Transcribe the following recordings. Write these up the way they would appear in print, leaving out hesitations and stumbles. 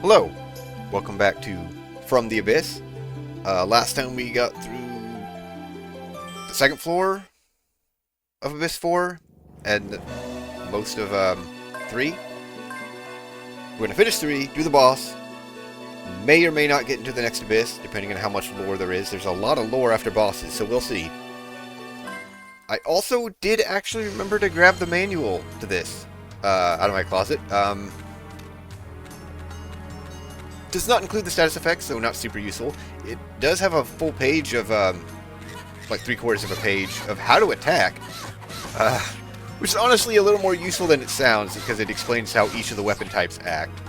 Hello, welcome back to From the Abyss. Last time we got through the second floor of Abyss 4 and most of 3. We're going to finish 3, do the boss, may or may not get into the next Abyss, depending on how much lore there is. There's a lot of lore after bosses, so we'll see. I also did actually remember to grab the manual to this out of my closet. Does not include the status effects, so not super useful. It does have a full page of, like 3/4 of a page of how to attack, which is honestly a little more useful than it sounds because it explains how each of the weapon types act.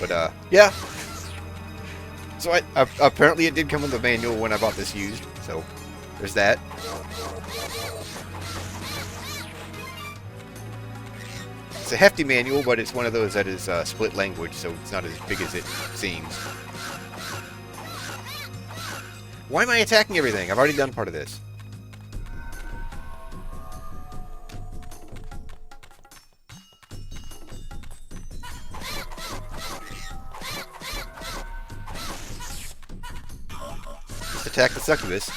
But, yeah. So apparently it did come with the manual when I bought this used, so there's that. It's a hefty manual, but it's one of those that is split language, so it's not as big as it seems. Why am I attacking everything? I've already done part of this. Just attack the succubus.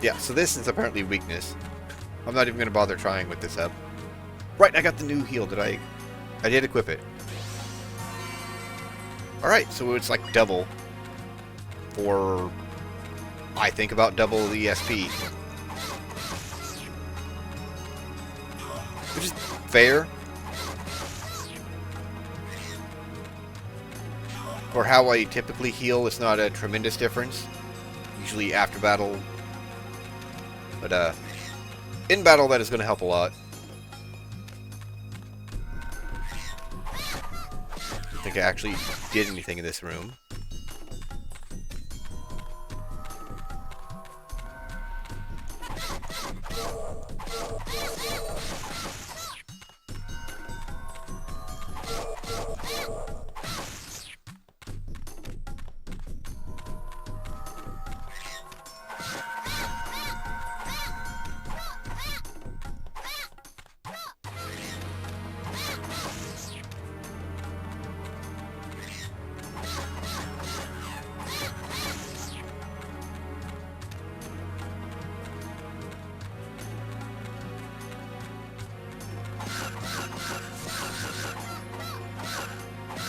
Yeah, so this is apparently weakness. I'm not even going to bother trying with this up. Right, I got the new heal. I did equip it. Alright, so it's like double. For, I think, about double the SP. Which is fair. For how I typically heal, it's not a tremendous difference. Usually after battle. But, in battle, that is going to help a lot. I don't think I actually did anything in this room.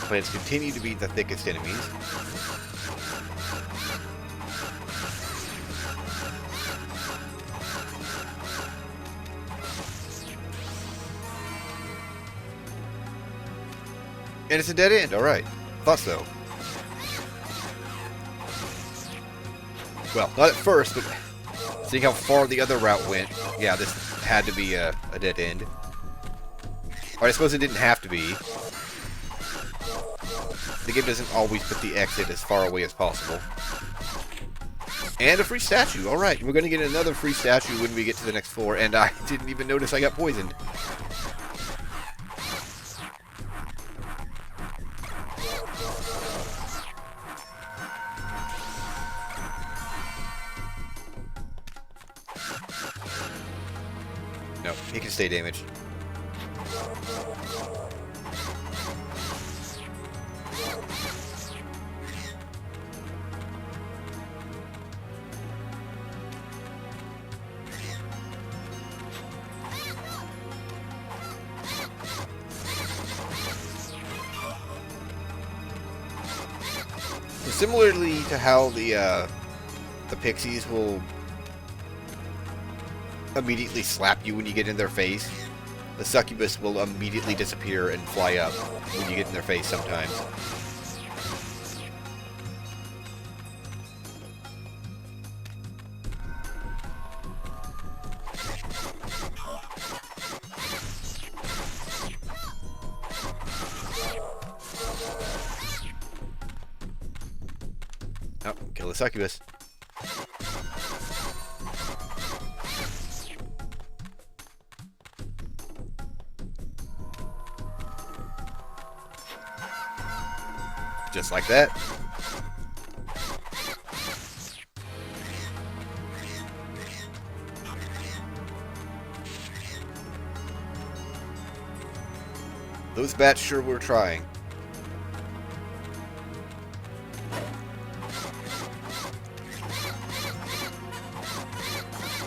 Plants continue to be the thickest enemies. And it's a dead end, alright. Thought so. Well, not at first, but seeing how far the other route went, yeah, this had to be a dead end. Or I suppose it didn't have to be. The game doesn't always put the exit as far away as possible. And a free statue. Alright, we're going to get another free statue when we get to the next floor, and I didn't even notice I got poisoned. No, he can stay damaged. Similarly to how the pixies will immediately slap you when you get in their face, the succubus will immediately disappear and fly up when you get in their face sometimes. Kill the succubus. Just like that. Those bats sure were trying.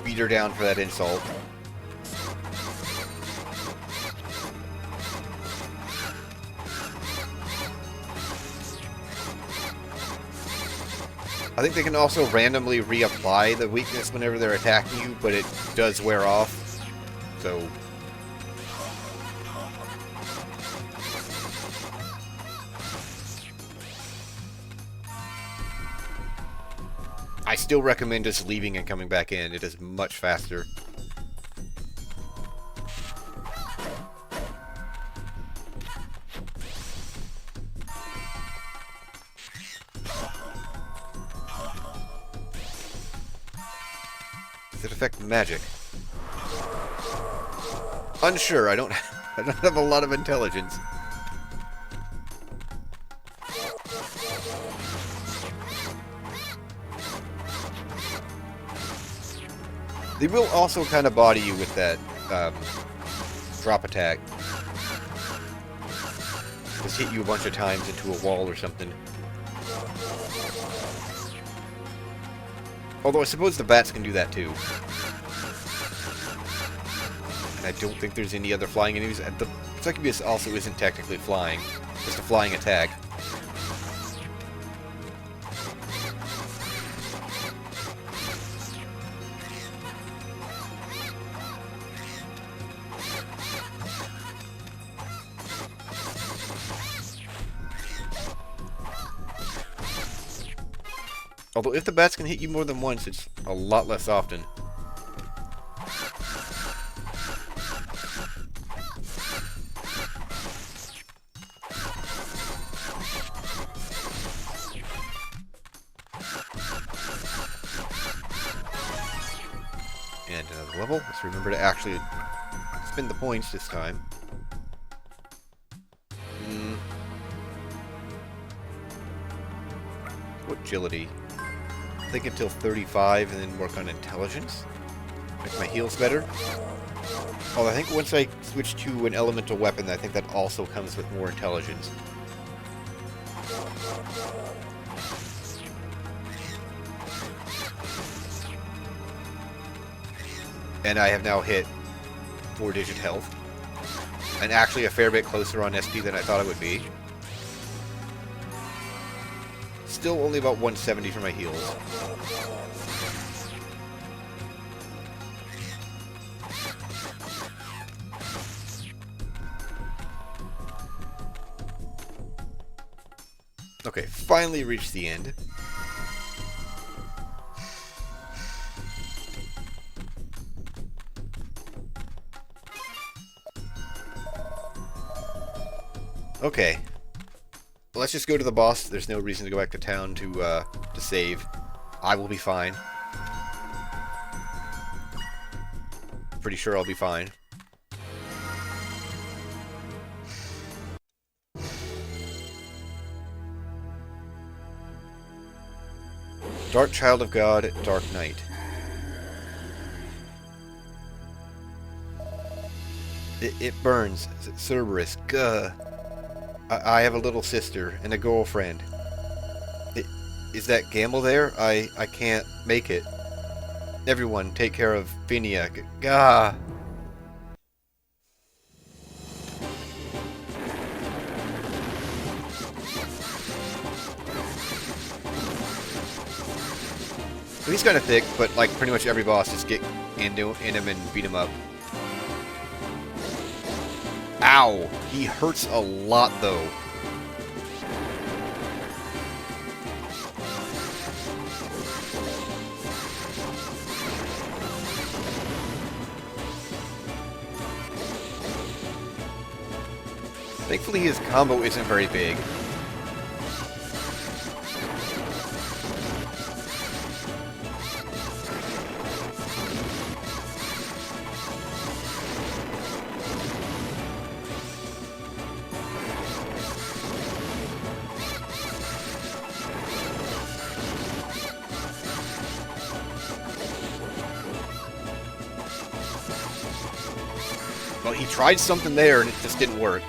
Beat her down for that insult. I think they can also randomly reapply the weakness whenever they're attacking you, but it does wear off. So I still recommend just leaving and coming back in. It is much faster. Does it affect magic? Unsure. I don't have a lot of intelligence. They will also kind of body you with that drop attack. Just hit you a bunch of times into a wall or something. Although I suppose the bats can do that too. And I don't think there's any other flying enemies. And the succubus also isn't technically flying. Just a flying attack. Although if the bats can hit you more than once, it's a lot less often. And another level. Let's remember to actually spend the points this time. Agility. I think until 35 and then work on intelligence. Make my heals better. Oh, I think once I switch to an elemental weapon, I think that also comes with more intelligence. And I have now hit 4-digit health. And actually a fair bit closer on SP than I thought it would be. Still only about 170 for my heals. Okay, finally reached the end. Okay. Let's just go to the boss. There's no reason to go back to town to save. I will be fine. Pretty sure I'll be fine. Dark Child of God, Dark Knight. It burns. Cerberus. Gah. I have a little sister and a girlfriend. Is that Gamble there? I can't make it. Everyone, take care of Phinia. Gah. So he's kind of thick, but like pretty much every boss just get in him and beat him up. Ow! He hurts a lot, though. Thankfully, his combo isn't very big. Well, he tried something there and it just didn't work.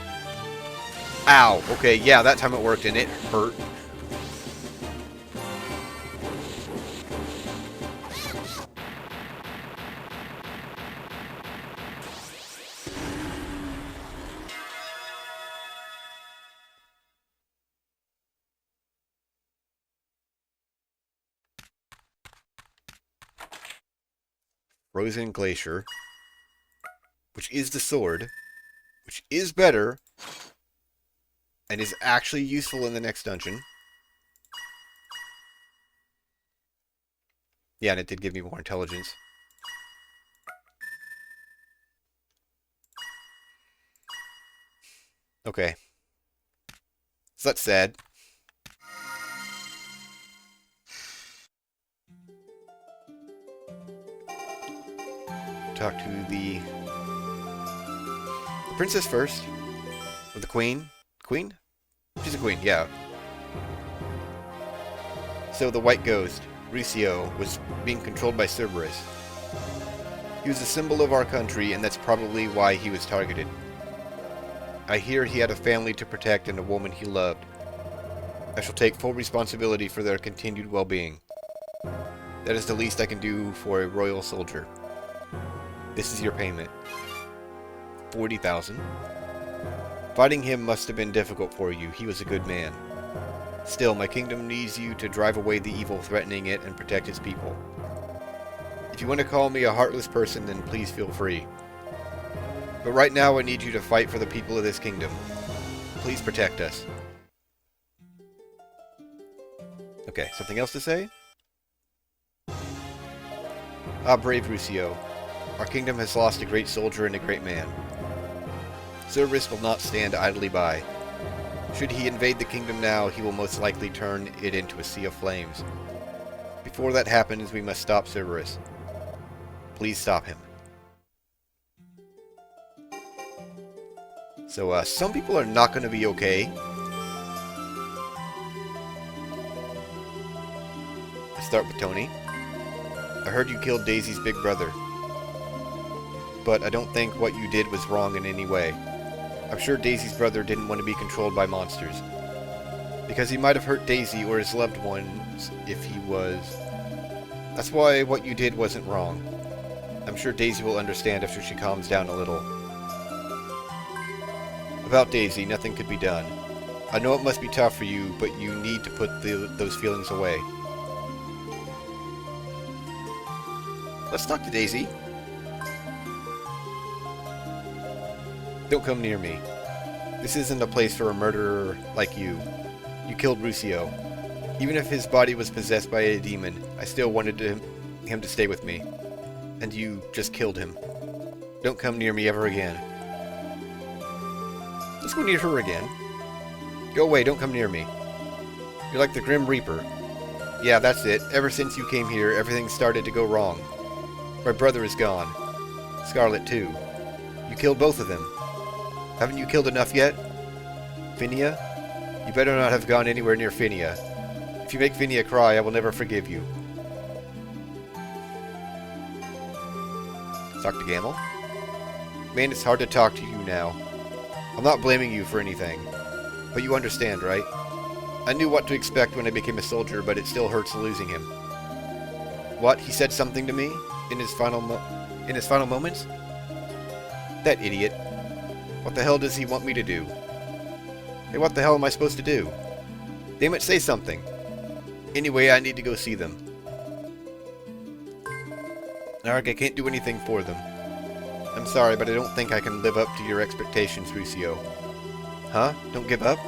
Ow. Okay, yeah, that time it worked and it hurt. Frozen Glacier, which is the sword, which is better, and is actually useful in the next dungeon. Yeah, and it did give me more intelligence. Okay. So that's sad. Talk to the princess first. Or the queen. Queen? She's a queen, yeah. So the white ghost, Ricio, was being controlled by Cerberus. He was a symbol of our country, and that's probably why he was targeted. I hear he had a family to protect and a woman he loved. I shall take full responsibility for their continued well-being. That is the least I can do for a royal soldier. This is your payment. 40,000. Fighting him must have been difficult for you. He was a good man. Still, my kingdom needs you to drive away the evil threatening it and protect its people. If you want to call me a heartless person, then please feel free. But right now I need you to fight for the people of this kingdom. Please protect us. Okay, something else to say? Ah, brave Ricio. Our kingdom has lost a great soldier and a great man. Cerberus will not stand idly by. Should he invade the kingdom now, he will most likely turn it into a sea of flames. Before that happens, we must stop Cerberus. Please stop him. So, some people are not going to be okay. Let's start with Tony. I heard you killed Daisy's big brother. But I don't think what you did was wrong in any way. I'm sure Daisy's brother didn't want to be controlled by monsters. Because he might have hurt Daisy or his loved ones if he was. That's why what you did wasn't wrong. I'm sure Daisy will understand after she calms down a little. About Daisy, nothing could be done. I know it must be tough for you, but you need to put those feelings away. Let's talk to Daisy. Don't come near me. This isn't a place for a murderer like you. You killed Ricio. Even if his body was possessed by a demon, I still wanted him to stay with me. And you just killed him. Don't come near me ever again. Let's go near her again. Go away, don't come near me. You're like the Grim Reaper. Yeah, that's it. Ever since you came here, everything started to go wrong. My brother is gone. Scarlet, too. You killed both of them. Haven't you killed enough yet? Phinia? You better not have gone anywhere near Phinia. If you make Phinia cry, I will never forgive you. Talk to Gamel? Man, it's hard to talk to you now. I'm not blaming you for anything. But you understand, right? I knew what to expect when I became a soldier, but it still hurts losing him. What? He said something to me? In his final moments? That idiot. What the hell does he want me to do? Hey, what the hell am I supposed to do? Damn it, say something. Anyway, I need to go see them. Narg, I can't do anything for them. I'm sorry, but I don't think I can live up to your expectations, Ricio. Huh? Don't give up?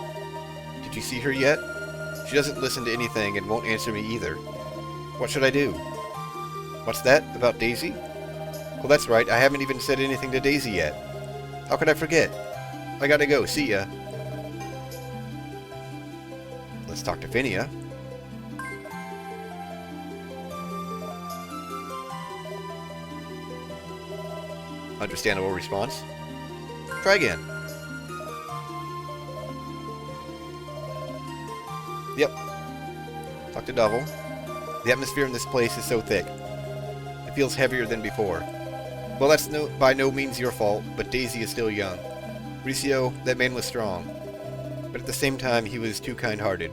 Did you see her yet? She doesn't listen to anything and won't answer me either. What should I do? What's that? About Daisy? Well, that's right. I haven't even said anything to Daisy yet. How could I forget? I gotta go. See ya. Let's talk to Phinia. Understandable response. Try again. Yep. Talk to Double. The atmosphere in this place is so thick. It feels heavier than before. Well, that's by no means your fault, but Daisy is still young. Ricio, that man was strong, but at the same time he was too kind-hearted.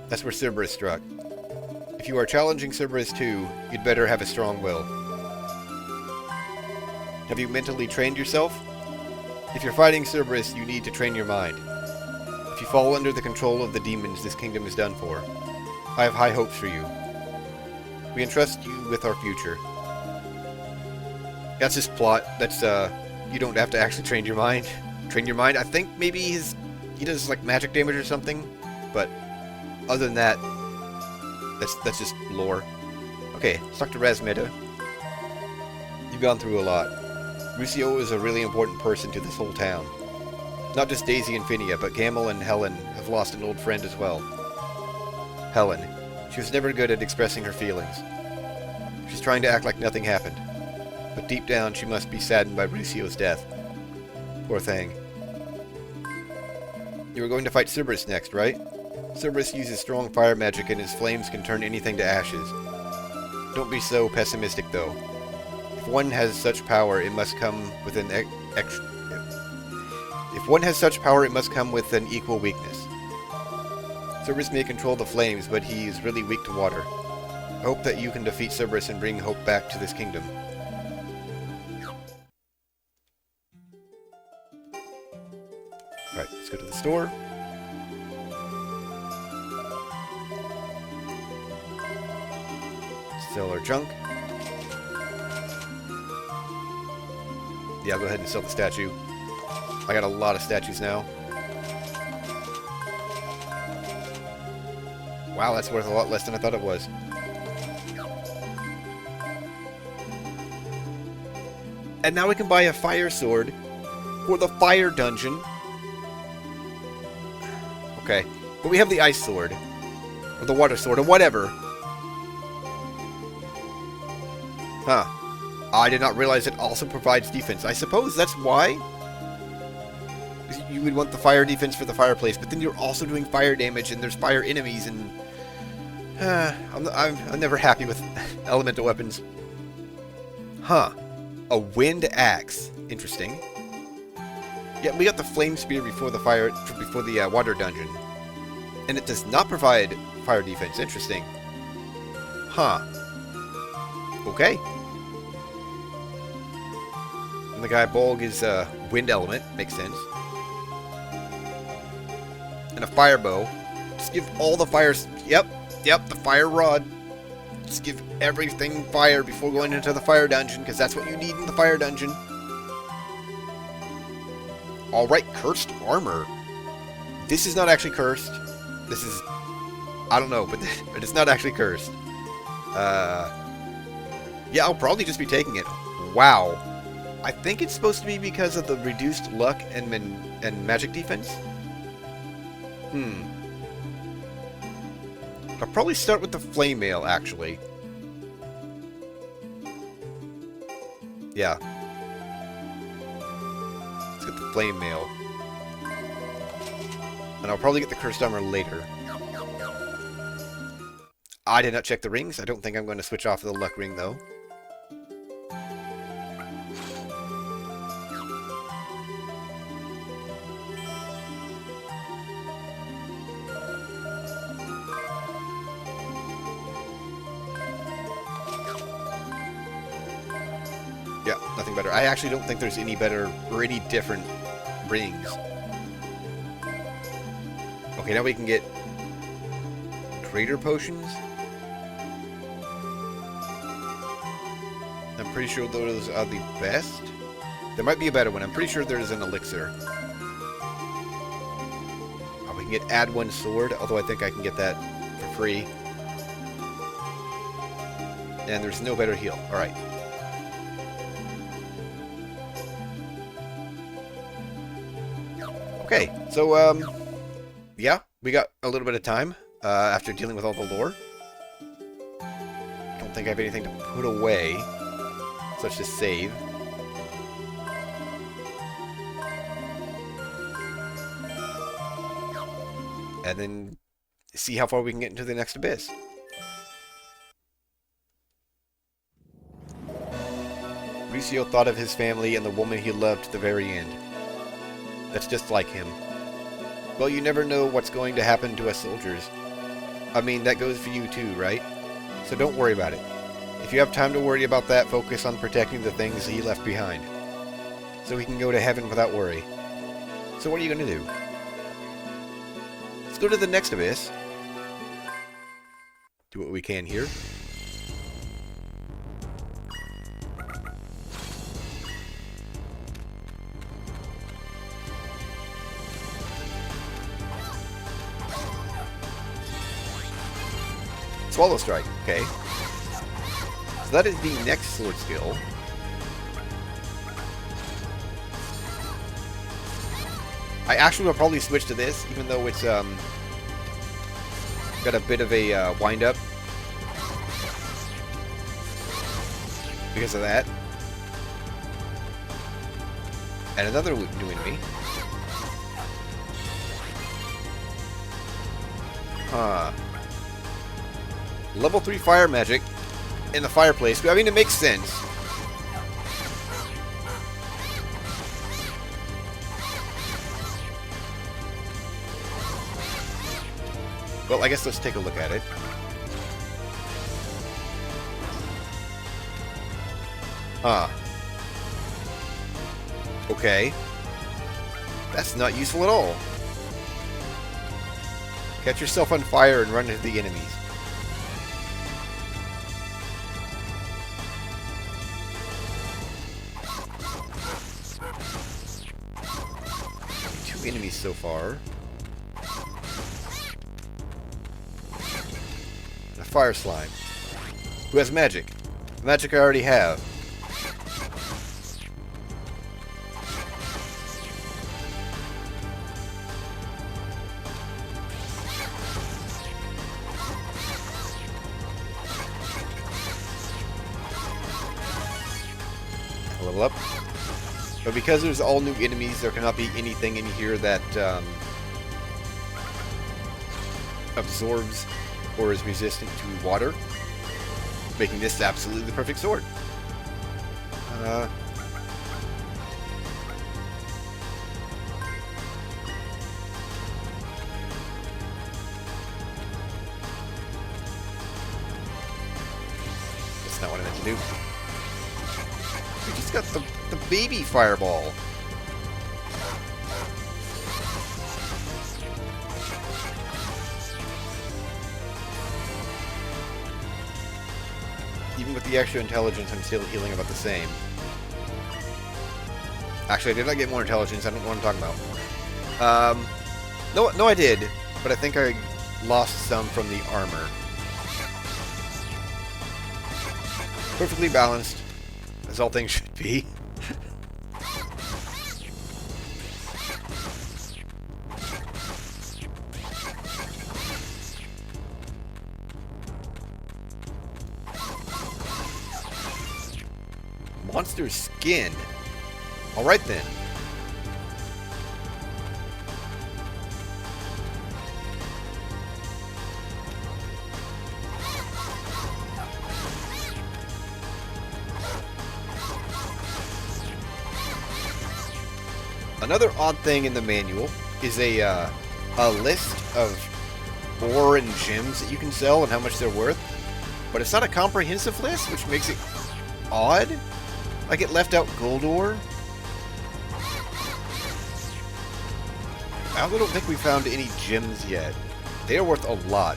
That's where Cerberus struck. If you are challenging Cerberus too, you'd better have a strong will. Have you mentally trained yourself? If you're fighting Cerberus, you need to train your mind. If you fall under the control of the demons, this kingdom is done for. I have high hopes for you. We entrust you with our future. That's his plot. That's, you don't have to actually train your mind. Train your mind. I think maybe he does, like, magic damage or something. But, other than that, that's just lore. Okay, let's talk to Razmeta. You've gone through a lot. Ricio is a really important person to this whole town. Not just Daisy and Phinia, but Gamel and Helen have lost an old friend as well. Helen. She was never good at expressing her feelings. She's trying to act like nothing happened. But deep down, she must be saddened by Ricio's death. Poor thing. You were going to fight Cerberus next, right? Cerberus uses strong fire magic and his flames can turn anything to ashes. Don't be so pessimistic, though. If one has such power, it must come with an If one has such power, it must come with an equal weakness. Cerberus may control the flames, but he is really weak to water. I hope that you can defeat Cerberus and bring hope back to this kingdom. Alright, let's go to the store. Sell our junk. Yeah, I'll go ahead and sell the statue. I got a lot of statues now. Wow, that's worth a lot less than I thought it was. And now we can buy a fire sword for the fire dungeon. Okay, but we have the ice sword. Or the water sword, or whatever. Huh. I did not realize it also provides defense. I suppose that's why you would want the fire defense for the fireplace, but then you're also doing fire damage, and there's fire enemies, and I'm never happy with elemental weapons. Huh. A wind axe. Interesting. Yeah, we got the flame spear before the water dungeon, and it does not provide fire defense. Interesting. Huh. Okay. And the guy Bolg is wind element. Makes sense. And a fire bow. Just give all the fires. Yep, the fire rod. Just give everything fire before going into the fire dungeon, because that's what you need in the fire dungeon. Alright, cursed armor. This is not actually cursed. This is... I don't know, but it's not actually cursed. Yeah, I'll probably just be taking it. Wow. I think it's supposed to be because of the reduced luck and magic defense. I'll probably start with the flame mail, actually. Yeah. Let's get the flame mail. And I'll probably get the cursed armor later. I did not check the rings. I don't think I'm going to switch off the luck ring, though. Yeah, nothing better. I actually don't think there's any better or any different rings. Okay, now we can get crater potions. I'm pretty sure those are the best. There might be a better one. I'm pretty sure there's an elixir. Oh, we can get add one sword, although I think I can get that for free. And there's no better heal. Alright. Okay, so, yeah, we got a little bit of time after dealing with all the lore. Don't think I have anything to put away, so let's just save. And then see how far we can get into the next abyss. Lucio thought of his family and the woman he loved to the very end. That's just like him. Well, you never know what's going to happen to us soldiers. I mean, that goes for you too, right? So don't worry about it. If you have time to worry about that, focus on protecting the things he left behind. So he can go to heaven without worry. So what are you going to do? Let's go to the next abyss. Do what we can here. Swallow Strike, okay. So that is the next sword skill. I actually will probably switch to this, even though it's got a bit of a wind up because of that. And another new enemy. Huh. Level 3 fire magic in the fireplace. I mean, it makes sense. Well, I guess let's take a look at it. Huh. Okay. That's not useful at all. Catch yourself on fire and run into the enemies. Two enemies so far. A fire slime. Who has magic? The magic I already have. Level up. But because there's all new enemies, there cannot be anything in here that absorbs or is resistant to water, making this absolutely the perfect sword. That's not what I meant to do. We just got the baby fireball. Even with the extra intelligence, I'm still healing about the same. Actually, I did not get more intelligence. I don't know what I'm talking about. No, I did. But I think I lost some from the armor. Perfectly balanced, as all things should be. Monster skin. Alright then. Another odd thing in the manual is a list of ore and gems that you can sell and how much they're worth. But it's not a comprehensive list, which makes it odd. Like it left out gold ore. I also don't think we found any gems yet. They are worth a lot.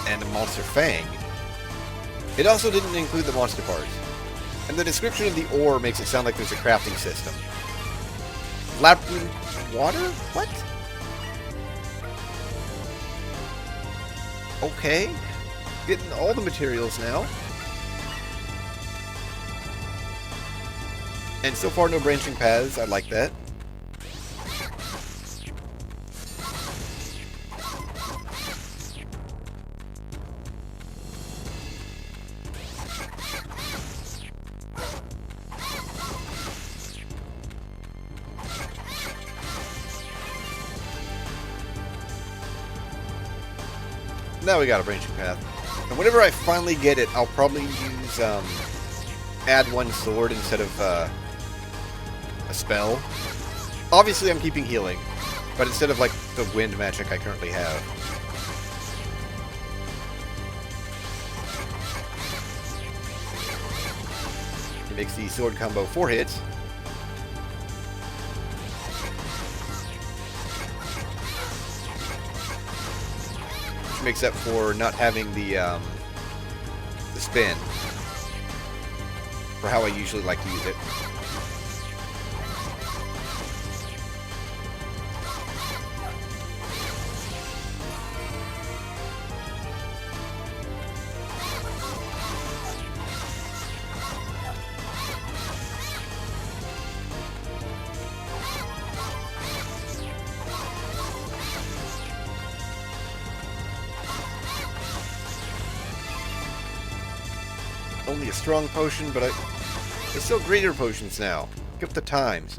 And the monster fang. It also didn't include the monster parts. And the description of the ore makes it sound like there's a crafting system. Labyrinth water? What? Okay. Getting all the materials now. And so far no branching paths. I like that. Now we got a branching path. And whenever I finally get it, I'll probably use, add one sword instead of, a spell. Obviously, I'm keeping healing, but instead of, like, the wind magic I currently have. It makes the sword combo 4 hits. Which makes up for not having the spin. For how I usually like to use it. Only a strong potion, but it's still greater potions now. Look up the times.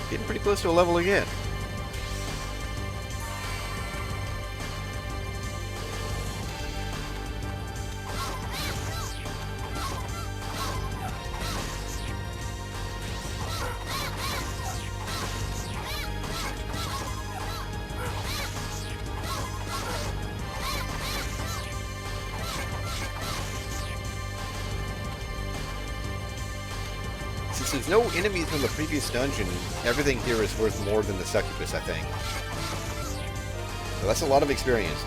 Getting pretty close to a level again. Since there's no enemies from the previous dungeon, everything here is worth more than the succubus, I think. So that's a lot of experience.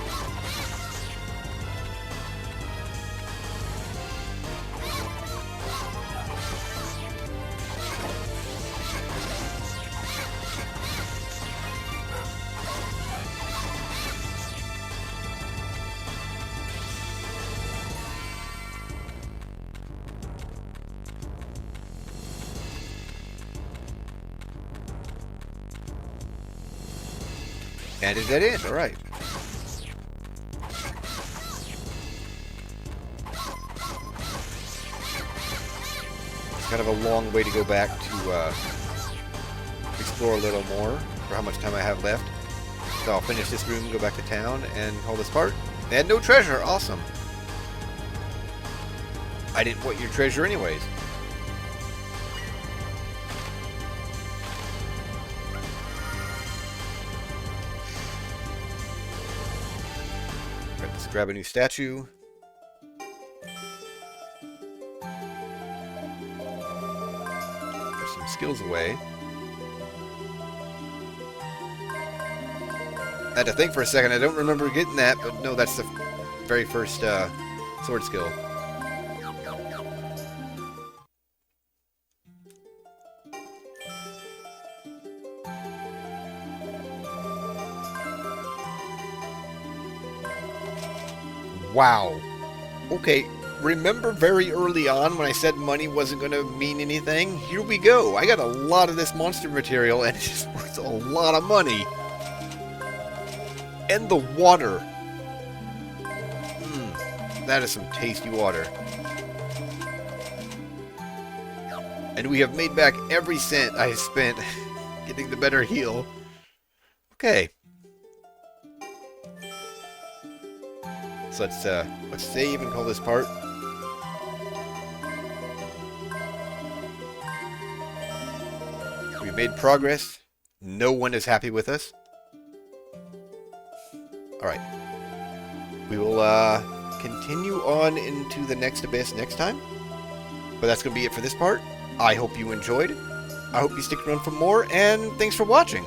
And a dead end, alright. It's kind of a long way to go back to explore a little more for how much time I have left. So I'll finish this room, go back to town, and call this part. And no treasure, awesome. I didn't want your treasure anyways. Let's grab a new statue. Put some skills away. I had to think for a second. I don't remember getting that, but no, that's the very first sword skill. Wow. Okay, remember very early on when I said money wasn't going to mean anything? Here we go. I got a lot of this monster material, and it's worth a lot of money. And the water. That is some tasty water. And we have made back every cent I spent getting the better heal. Okay. So let's save and call this part. We've made progress. No one is happy with us. Alright. We will continue on into the next abyss next time. But that's going to be it for this part. I hope you enjoyed. I hope you stick around for more, and thanks for watching.